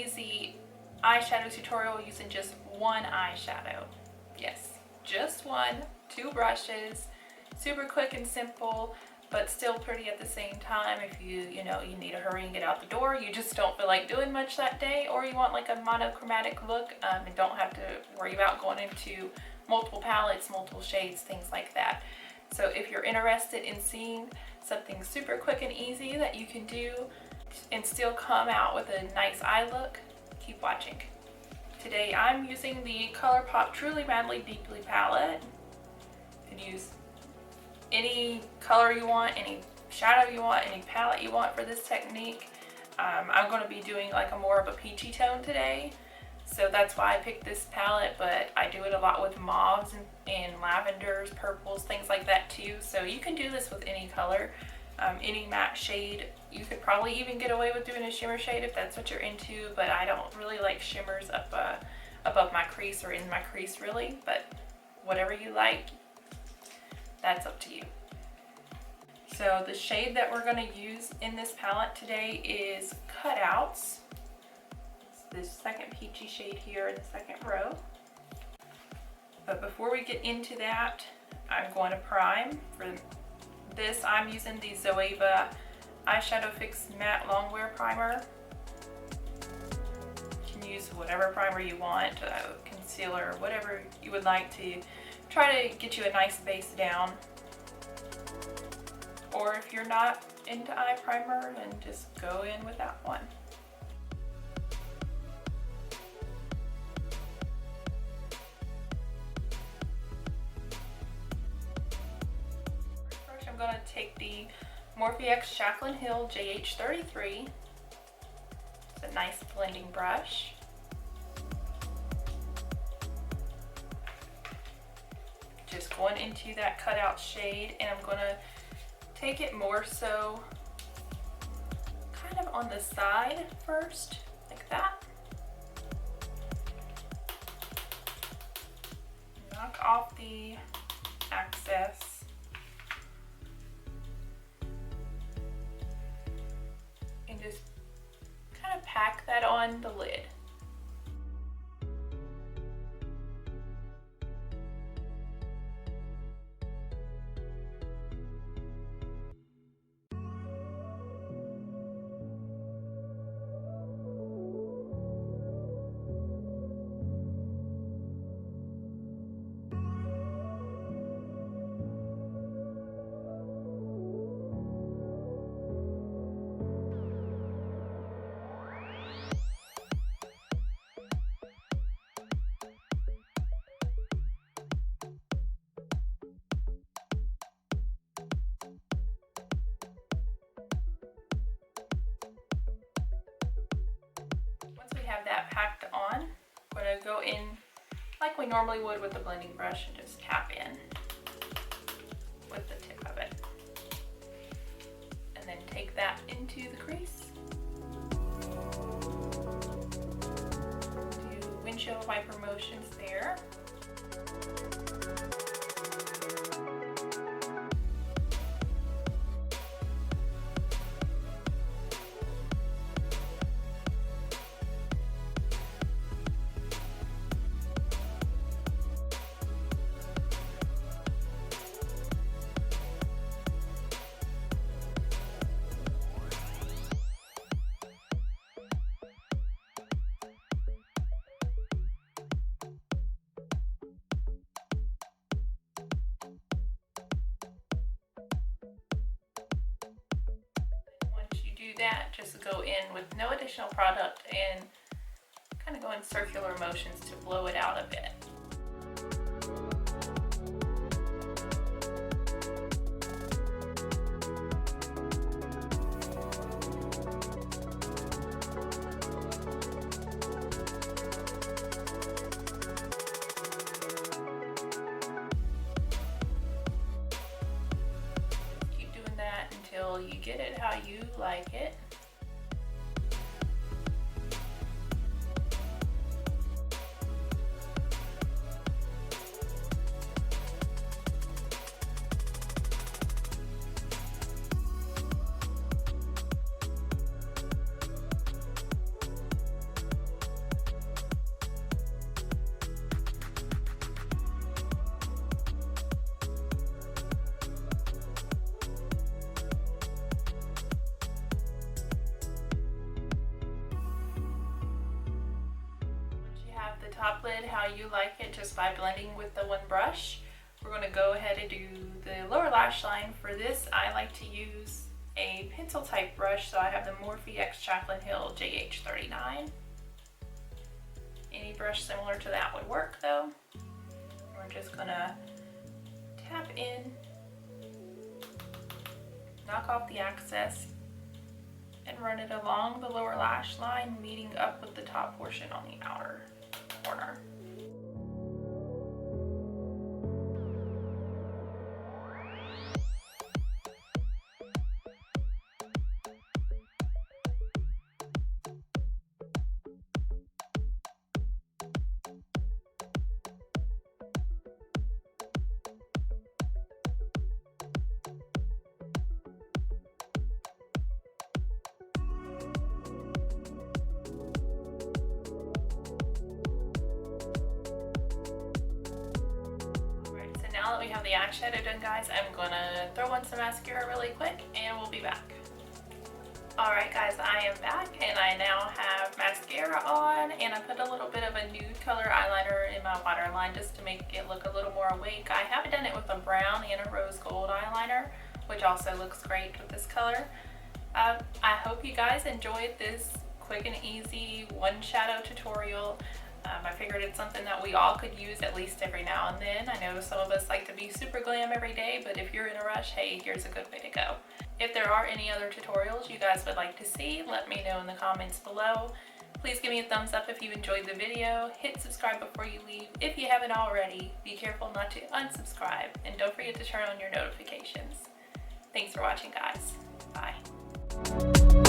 easy eyeshadow tutorial using just one eyeshadow. Yes, just one, 2 brushes, super quick and simple, but still pretty at the same time. If you need to hurry and get out the door, you just don't feel like doing much that day, or you want like a monochromatic look and don't have to worry about going into multiple palettes, multiple shades, things like that. So if you're interested in seeing something super quick and easy that you can do and still come out with a nice eye look, keep watching. Today I'm using the ColourPop Truly Madly Deeply palette. You can use any color you want, any shadow you want, any palette you want for this technique. I'm going to be doing like a more of a peachy tone today, so that's why I picked this palette, but I do it a lot with mauves and lavenders, purples, things like that too. So you can do this with any color, any matte shade. You could probably even get away with doing a shimmer shade if that's what you're into, but I don't really like shimmers up above my crease or in my crease really, but whatever you like, that's up to you. So the shade that we're going to use in this palette today is Cutouts. It's this second peachy shade here in the second row. But before we get into that, I'm going to prime. For this, I'm using the Zoeva Eyeshadow Fix Matte Longwear Primer. You can use whatever primer you want, concealer, whatever you would like to try to get you a nice base down. Or if you're not into eye primer, then just go in with that one. First, I'm going to take the Morphe X Jaclyn Hill JH33. It's a nice blending brush. Just going into that cutout shade, and I'm going to take it more so kind of on the side first, like that. Knock off the excess. And just kind of pack that on the lid. Have that packed on, I'm going to go in like we normally would with the blending brush and just tap in with the tip of it, and then take that into the crease. Do windshield wiper motions there. That, just go in with no additional product and kind of go in circular motions to blow it out a bit. Until you get it how you like it. top lid how you like it, just by blending with the one brush. We're going to go ahead and do the lower lash line. For this, I like to use a pencil type brush, so I have the Morphe X Chaplain Hill JH39. Any brush similar to that would work though. We're just going to tap in, knock off the excess, and run it along the lower lash line, meeting up with the top portion on the outer corner. Now that we have the eyeshadow done, guys, I'm gonna throw on some mascara really quick and we'll be back. Alright guys, I am back and I now have mascara on, and I put a little bit of a nude color eyeliner in my waterline just to make it look a little more awake. I haven't done it with a brown and a rose gold eyeliner, which also looks great with this color. I hope you guys enjoyed this quick and easy one shadow tutorial. I figured it's something that we all could use at least every now and then. I know some of us like to be super glam every day, but if you're in a rush, hey, here's a good way to go. If there are any other tutorials you guys would like to see, let me know in the comments below. Please give me a thumbs up if you enjoyed the video. Hit subscribe before you leave if you haven't already. Be careful not to unsubscribe, and don't forget to turn on your notifications. Thanks for watching, guys. Bye.